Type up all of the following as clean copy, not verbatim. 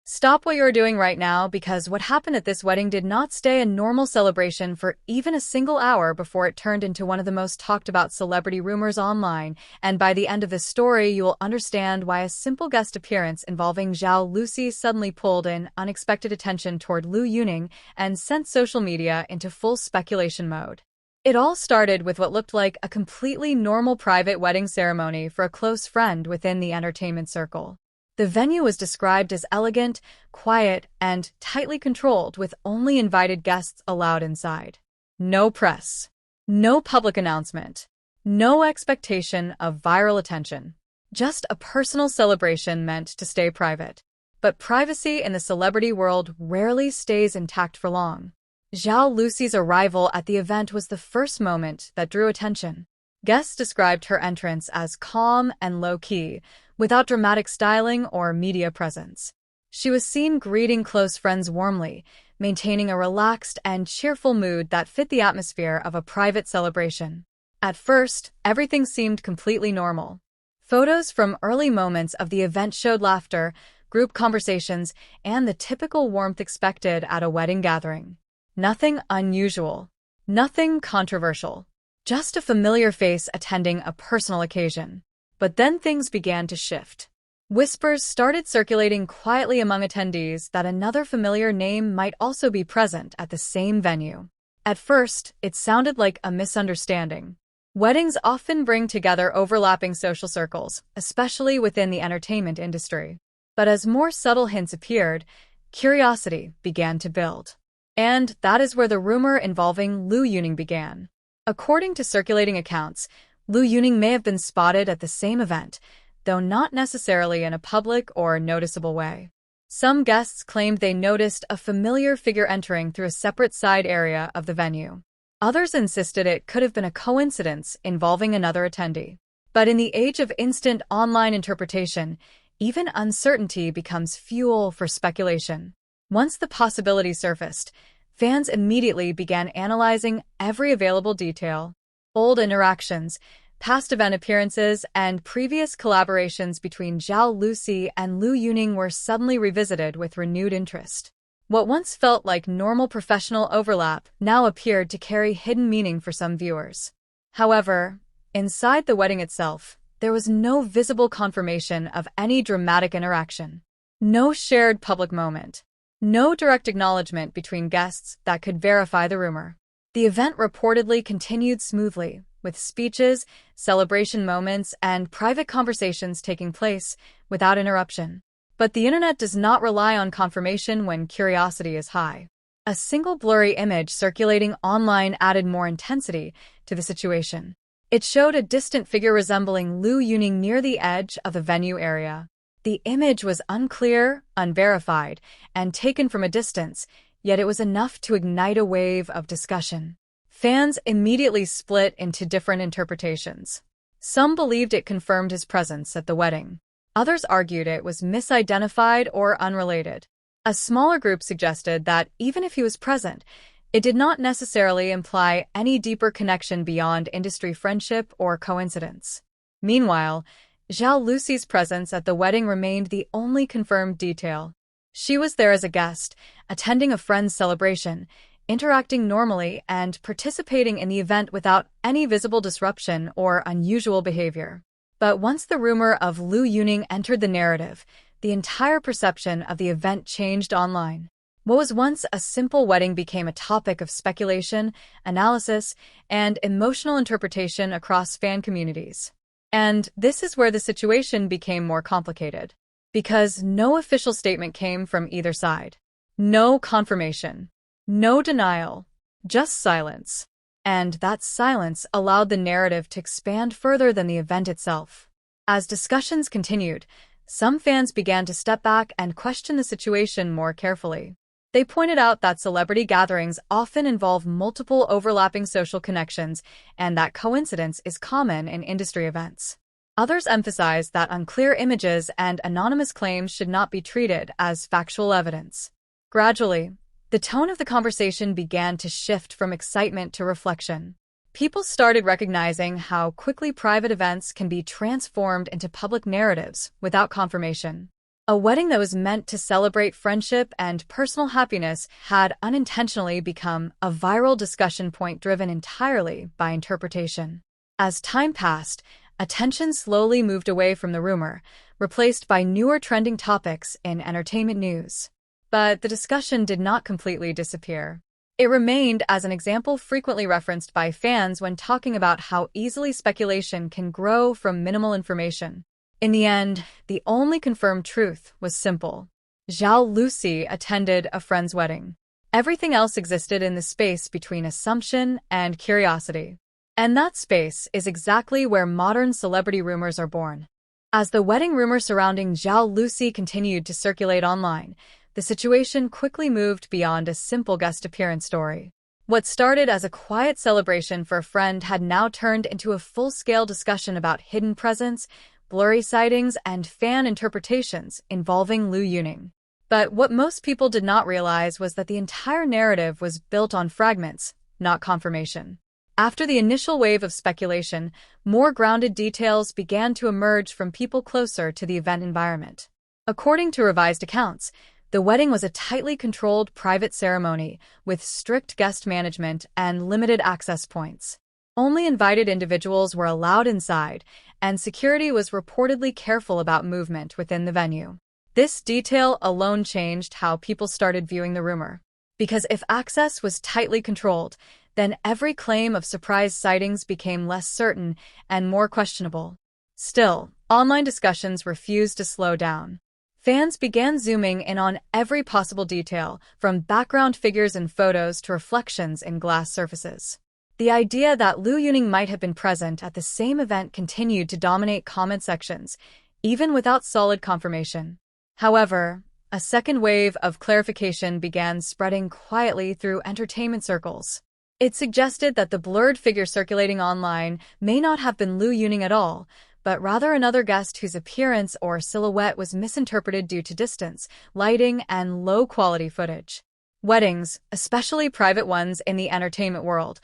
Stop what you're doing right now because what happened at this wedding did not stay a normal celebration for even a single hour before it turned into one of the most talked about celebrity rumors online, and by the end of this story you will understand why a simple guest appearance involving Zhao Lusi suddenly pulled in unexpected attention toward Liu Yuning and sent social media into full speculation mode. It all started with what looked like a completely normal private wedding ceremony for a close friend within the entertainment circle. The venue was described as elegant, quiet, and tightly controlled, with only invited guests allowed inside. No press. No public announcement. No expectation of viral attention. Just a personal celebration meant to stay private. But privacy in the celebrity world rarely stays intact for long. Zhao Lusi's arrival at the event was the first moment that drew attention. Guests described her entrance as calm and low-key, without dramatic styling or media presence. She was seen greeting close friends warmly, maintaining a relaxed and cheerful mood that fit the atmosphere of a private celebration. At first, everything seemed completely normal. Photos from early moments of the event showed laughter, group conversations, and the typical warmth expected at a wedding gathering. Nothing unusual. Nothing controversial. Just a familiar face attending a personal occasion. But then things began to shift. Whispers started circulating quietly among attendees that another familiar name might also be present at the same venue. At first, it sounded like a misunderstanding. Weddings often bring together overlapping social circles, especially within the entertainment industry. But as more subtle hints appeared, curiosity began to build. And that is where the rumor involving Liu Yuning began. According to circulating accounts, Liu Yuning may have been spotted at the same event, though not necessarily in a public or noticeable way. Some guests claimed they noticed a familiar figure entering through a separate side area of the venue. Others insisted it could have been a coincidence involving another attendee. But in the age of instant online interpretation, even uncertainty becomes fuel for speculation. Once the possibility surfaced, fans immediately began analyzing every available detail. Old interactions, past event appearances, and previous collaborations between Zhao Lusi and Liu Yuning were suddenly revisited with renewed interest. What once felt like normal professional overlap now appeared to carry hidden meaning for some viewers. However, inside the wedding itself, there was no visible confirmation of any dramatic interaction. No shared public moment. No direct acknowledgement between guests that could verify the rumor. The event reportedly continued smoothly, with speeches, celebration moments, and private conversations taking place without interruption. But the internet does not rely on confirmation when curiosity is high. A single blurry image circulating online added more intensity to the situation. It showed a distant figure resembling Liu Yuning near the edge of the venue area. The image was unclear, unverified, and taken from a distance, yet it was enough to ignite a wave of discussion. Fans immediately split into different interpretations. Some believed it confirmed his presence at the wedding. Others argued it was misidentified or unrelated. A smaller group suggested that even if he was present, it did not necessarily imply any deeper connection beyond industry friendship or coincidence. Meanwhile, Zhao Lusi's presence at the wedding remained the only confirmed detail. She was there as a guest, attending a friend's celebration, interacting normally and participating in the event without any visible disruption or unusual behavior. But once the rumor of Liu Yuning entered the narrative, the entire perception of the event changed online. What was once a simple wedding became a topic of speculation, analysis, and emotional interpretation across fan communities. And this is where the situation became more complicated. Because no official statement came from either side. No confirmation. No denial. Just silence. And that silence allowed the narrative to expand further than the event itself. As discussions continued, some fans began to step back and question the situation more carefully. They pointed out that celebrity gatherings often involve multiple overlapping social connections and that coincidence is common in industry events. Others emphasized that unclear images and anonymous claims should not be treated as factual evidence. Gradually, the tone of the conversation began to shift from excitement to reflection. People started recognizing how quickly private events can be transformed into public narratives without confirmation. A wedding that was meant to celebrate friendship and personal happiness had unintentionally become a viral discussion point driven entirely by interpretation. As time passed, attention slowly moved away from the rumor, replaced by newer trending topics in entertainment news. But the discussion did not completely disappear. It remained as an example frequently referenced by fans when talking about how easily speculation can grow from minimal information. In the end, the only confirmed truth was simple. ZhaoLusi attended a friend's wedding. Everything else existed in the space between assumption and curiosity. And that space is exactly where modern celebrity rumors are born. As the wedding rumor surrounding ZhaoLusi continued to circulate online, the situation quickly moved beyond a simple guest appearance story. What started as a quiet celebration for a friend had now turned into a full-scale discussion about hidden presence, blurry sightings, and fan interpretations involving Liu Yuning. But what most people did not realize was that the entire narrative was built on fragments, not confirmation. After the initial wave of speculation, more grounded details began to emerge from people closer to the event environment. According to revised accounts, the wedding was a tightly controlled private ceremony with strict guest management and limited access points. Only invited individuals were allowed inside, and security was reportedly careful about movement within the venue. This detail alone changed how people started viewing the rumor. Because if access was tightly controlled, then every claim of surprise sightings became less certain and more questionable. Still, online discussions refused to slow down. Fans began zooming in on every possible detail, from background figures in photos to reflections in glass surfaces. The idea that Liu Yuning might have been present at the same event continued to dominate comment sections, even without solid confirmation. However, a second wave of clarification began spreading quietly through entertainment circles. It suggested that the blurred figure circulating online may not have been Liu Yuning at all, but rather another guest whose appearance or silhouette was misinterpreted due to distance, lighting, and low-quality footage. Weddings, especially private ones in the entertainment world,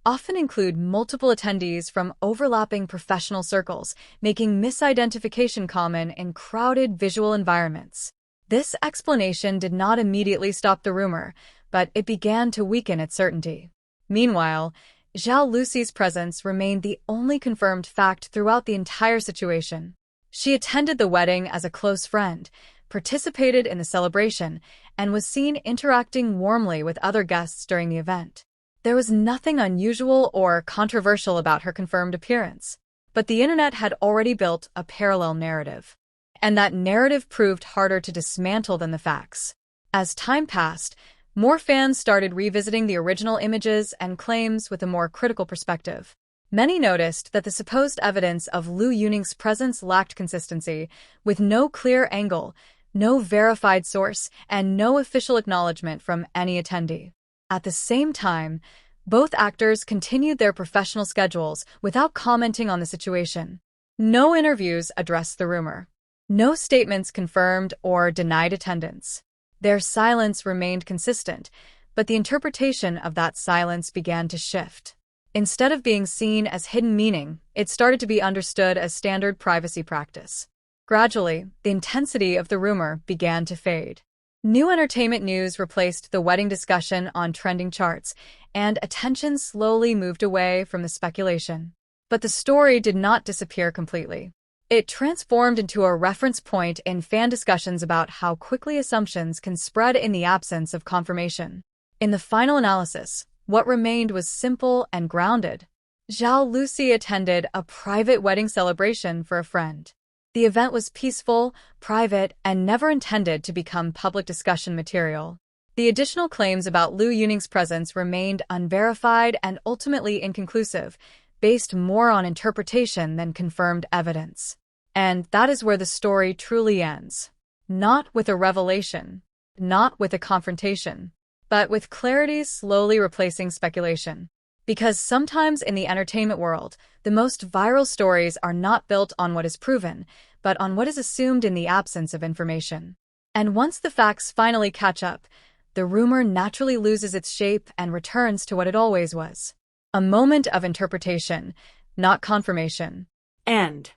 often include multiple attendees from overlapping professional circles, making misidentification common in crowded visual environments. This explanation did not immediately stop the rumor, but it began to weaken its certainty. Meanwhile, ZhaoLusi's presence remained the only confirmed fact throughout the entire situation. She attended the wedding as a close friend, participated in the celebration, and was seen interacting warmly with other guests during the event. There was nothing unusual or controversial about her confirmed appearance, but the internet had already built a parallel narrative. And that narrative proved harder to dismantle than the facts. As time passed, more fans started revisiting the original images and claims with a more critical perspective. Many noticed that the supposed evidence of Liu Yuning's presence lacked consistency, with no clear angle, no verified source, and no official acknowledgement from any attendee. At the same time, both actors continued their professional schedules without commenting on the situation. No interviews addressed the rumor. No statements confirmed or denied attendance. Their silence remained consistent, but the interpretation of that silence began to shift. Instead of being seen as hidden meaning, it started to be understood as standard privacy practice. Gradually, the intensity of the rumor began to fade. New entertainment news replaced the wedding discussion on trending charts, and attention slowly moved away from the speculation. But the story did not disappear completely. It transformed into a reference point in fan discussions about how quickly assumptions can spread in the absence of confirmation. In the final analysis, what remained was simple and grounded. ZhaoLusi attended a private wedding celebration for a friend. The event was peaceful, private, and never intended to become public discussion material. The additional claims about Liu Yuning's presence remained unverified and ultimately inconclusive, based more on interpretation than confirmed evidence. And that is where the story truly ends. Not with a revelation, not with a confrontation, but with clarity slowly replacing speculation. Because sometimes in the entertainment world, the most viral stories are not built on what is proven, but on what is assumed in the absence of information. And once the facts finally catch up, the rumor naturally loses its shape and returns to what it always was. A moment of interpretation, not confirmation. End.